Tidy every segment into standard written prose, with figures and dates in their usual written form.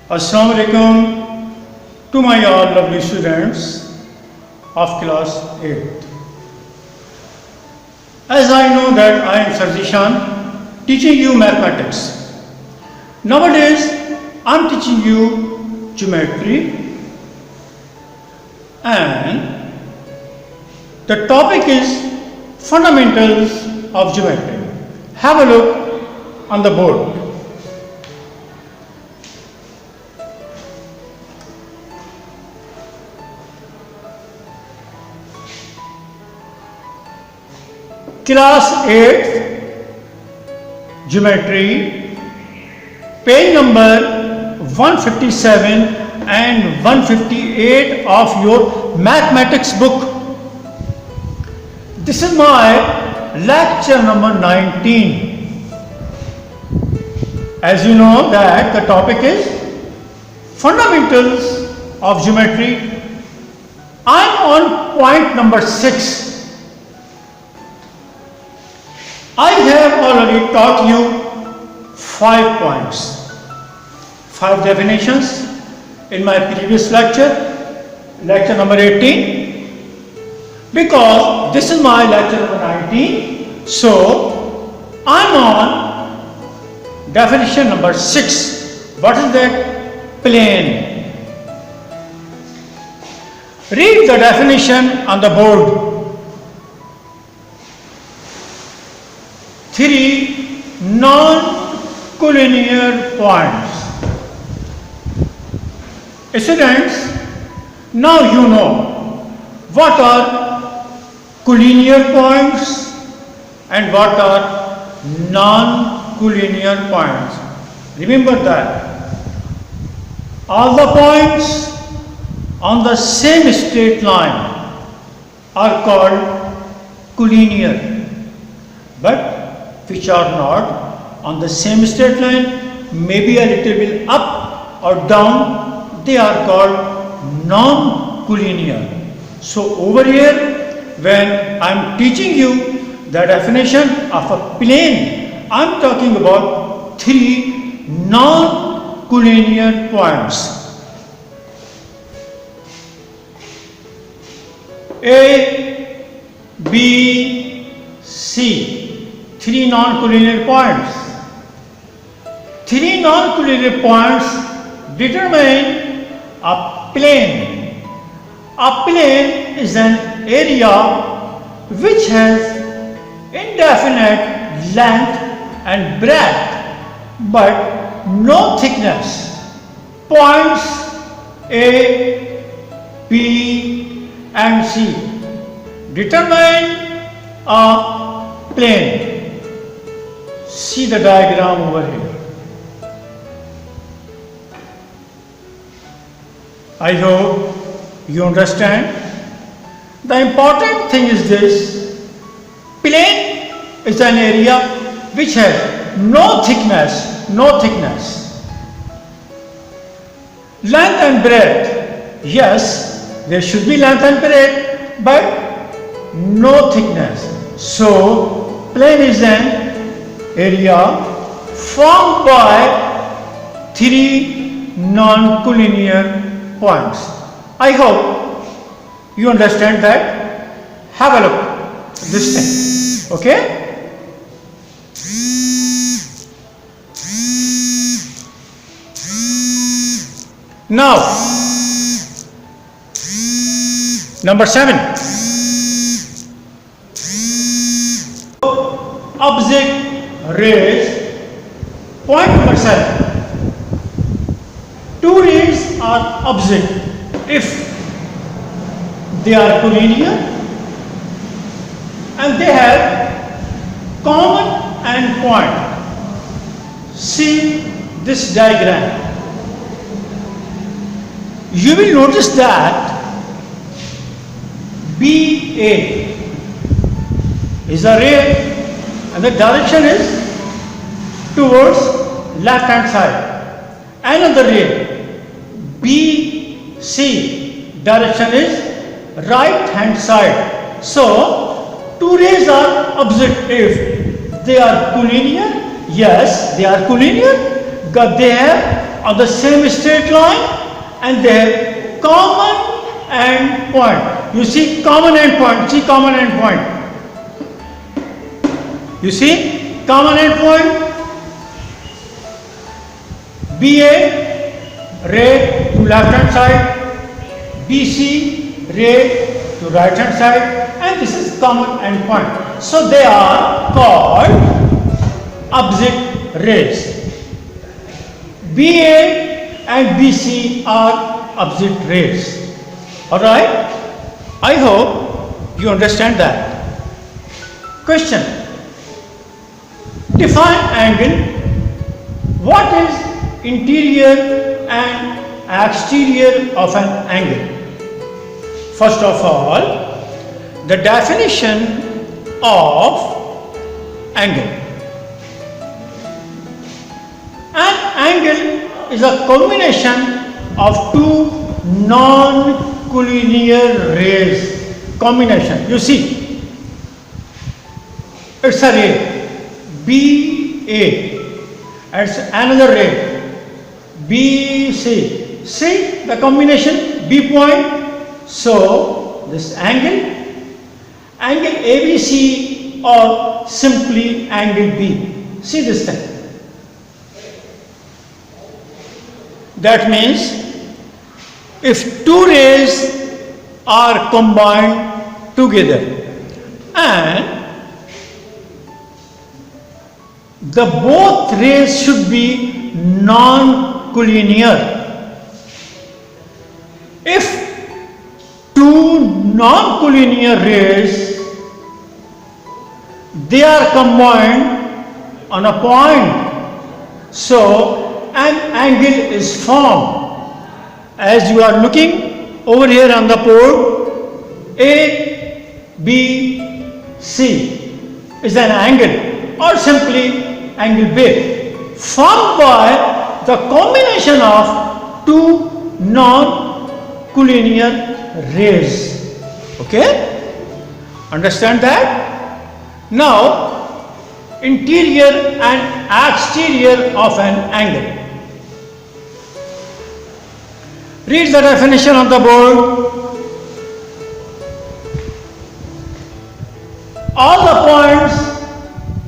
Assalamu alaikum to my all lovely students of class 8th. As I know that I am Sir Zishan teaching you mathematics. Nowadays I am teaching you geometry and the topic is fundamentals of geometry. Have a look on the board. Class 8 Geometry, page number 157 and 158 of your mathematics book. This is my lecture number 19. As you know that the topic is fundamentals of geometry. I am on point number 6. I have already taught you 5 points, 5 definitions in my previous lecture, lecture number 18. Because this is my lecture number 19, so I am on definition number 6. What is that? Plane. Read the definition on the board. 3 non-collinear points. Students, now you know what are collinear points and what are non-collinear points. Remember that all the points on the same straight line are called collinear, but which are not on the same straight line, maybe a little bit up or down, they are called non-collinear. So over here, when I am teaching you the definition of a plane, I am talking about 3 non-collinear points. A, B, C. 3 non-collinear points. 3 non-collinear points determine a plane. A plane is an area which has indefinite length and breadth but no thickness. Points A, B and C determine a plane. See the diagram over here. I hope you understand. The important thing is this: plane is an area which has no thickness, Length and breadth, yes, there should be length and breadth, but no thickness. So plane is an area formed by 3 non-collinear points. I hope you understand that. Have a look this thing. Okay? Now, number 7. Object rays. Point number 7. 2 rays are opposite if they are collinear and they have common endpoint. See this diagram. You will notice that BA is a ray and the direction is towards left hand side. Another ray BC direction is right hand side. So 2 rays are opposite if they are collinear. Yes, they are collinear because they have on the same straight line and they have common end point. You see common end point, see common end point. You see common end point. BA ray to left hand side, BC ray to right hand side, and this is common end point. So they are called opposite rays. BA and BC are opposite rays. Alright? I hope you understand that. Question. Define angle. What is interior and exterior of an angle? First of all, the definition of angle. An angle is a combination of two non-collinear rays. Combination. You see, it's a ray BA. It's another ray BC. See the combination B point. So this angle ABC or simply angle B. See this thing. That means if two rays are combined together and the both rays should be non-collinear. If two non-collinear rays, they are combined on a point, so an angle is formed. As you are looking over here on the board, A, B, C is an angle or simply angle B formed by the combination of two non-collinear rays. Okay? Understand that? Now, interior and exterior of an angle. Read the definition on the board. All the points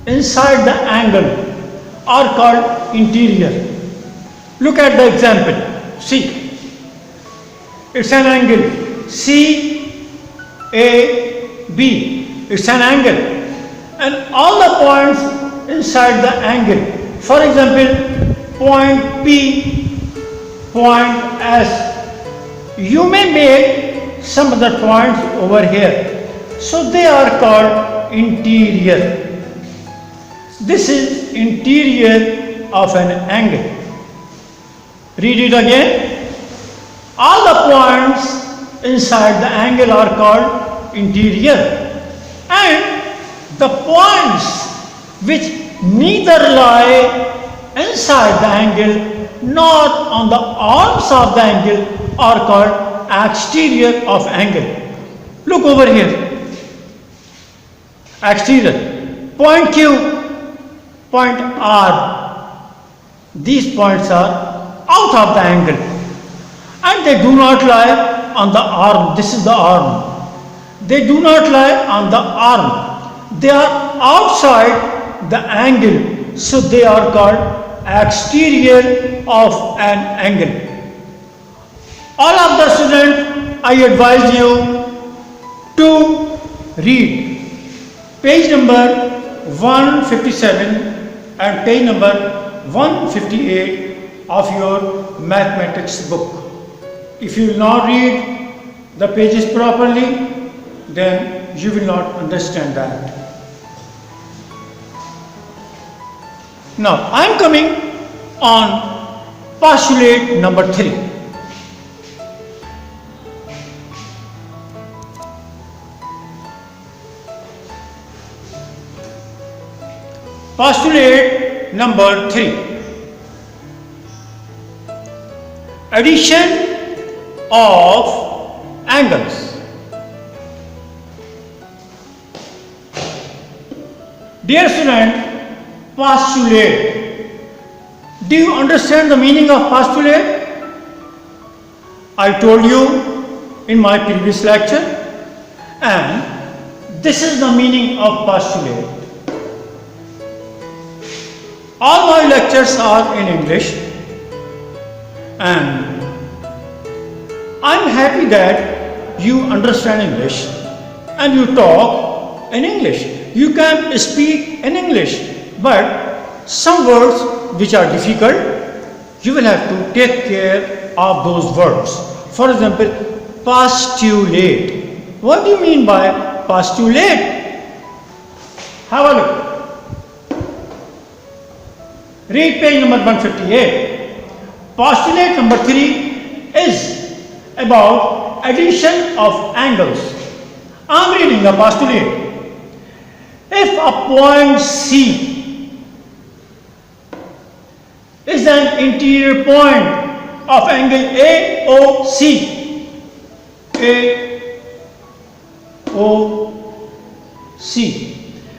inside the angle are called interior. Look at the example. See, it's an angle CAB. It's an angle, and all the points inside the angle. For example, point P, point S. You may make some other points over here. So they are called interior. This is interior of an angle. Read it again. All the points inside the angle are called interior, and the points which neither lie inside the angle nor on the arms of the angle are called exterior of angle. Look over here. Exterior. Point Q, point R. These points are out of the angle and they do not lie on the arm. This is the arm. They do not lie on the arm. They are outside the angle. So they are called exterior of an angle. All of the students, I advise you to read page number 157 and page number 158 of your mathematics book. If you will not read the pages properly, then you will not understand that. Now, I am coming on postulate number 3. Postulate number 3. Addition of angles. Dear student, postulate. Do you understand the meaning of postulate? I told you in my previous lecture, and this is the meaning of postulate. All my lectures are in English, and I'm happy that you understand English and you talk in English. You can speak in English, but some words which are difficult, you will have to take care of those words. For example, postulate. What do you mean by postulate? Have a look. Read page number 158. Postulate number 3 is about addition of angles. I am reading the postulate. If a point C is an interior point of angle AOC,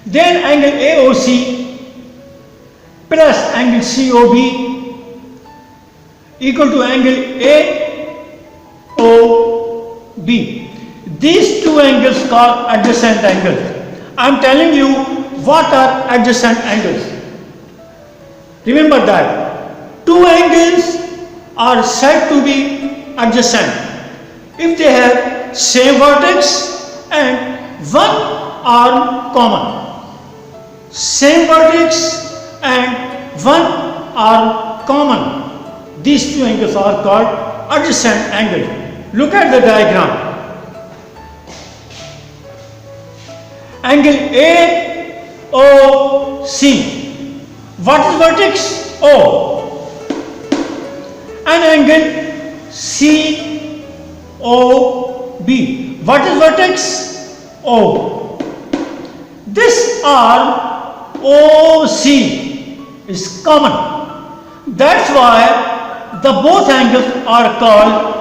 then angle AOC plus angle COB equal to angle AOB. These two angles are adjacent angles. I am telling you what are adjacent angles. Remember that two angles are said to be adjacent if they have same vertex and one arm common. Same vertex and one arm common. These two angles are called adjacent angles. Look at the diagram. Angle AOC. What is vertex? O. And angle COB. What is vertex? O. This arm OC is common. That's why the both angles are called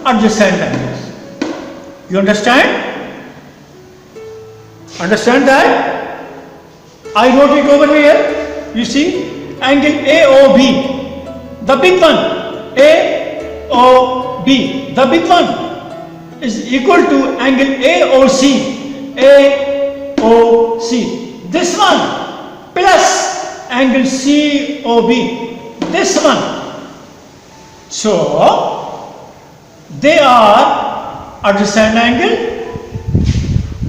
adjacent angles. You understand? Understand that? I wrote it over here. You see, angle AOB, the big one, AOB, the big one, is equal to angle AOC, AOC, this one, plus angle COB, this one. So, they are adjacent angle.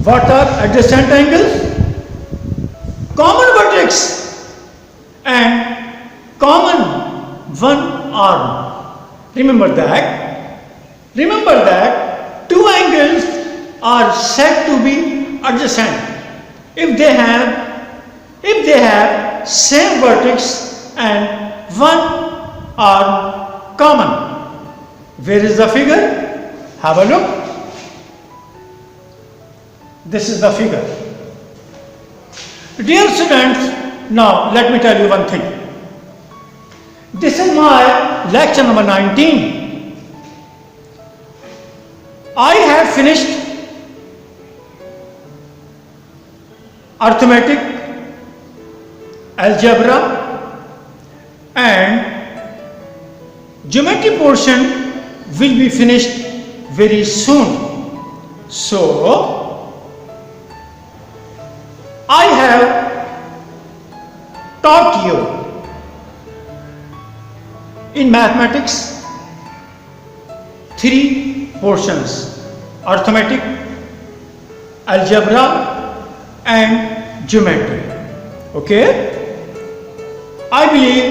What are adjacent angles? Common vertex and common one arm. Remember that. Remember that two angles are said to be adjacent if they have same vertex and one arm common. Where is the figure? Have a look. This is the figure. Dear students, now let me tell you one thing. This is my lecture number 19. I have finished arithmetic, algebra and geometry portion will be finished very soon. So, I have taught you in mathematics 3 portions: arithmetic, algebra and geometry. Okay? I believe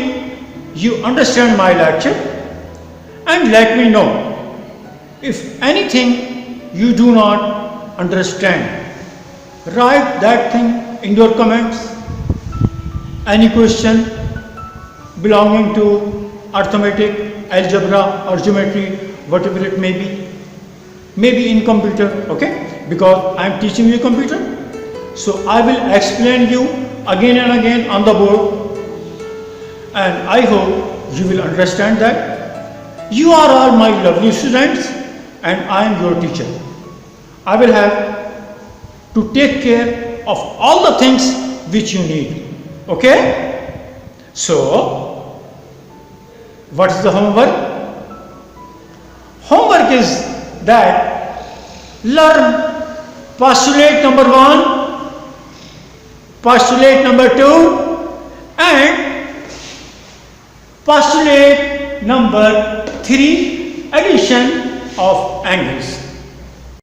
you understand my lecture, and let me know if anything you do not understand. Write that thing in your comments. Any question belonging to arithmetic, algebra or geometry, whatever it may be in computer, okay? Because I am teaching you computer, so I will explain you again and again on the board, and I hope you will understand that. You are all my lovely students and I am your teacher. I will have to take care of all the things which you need. Okay? So, What is the homework? Homework is that learn postulate number 1, postulate number 2 and postulate number 3, addition of angles.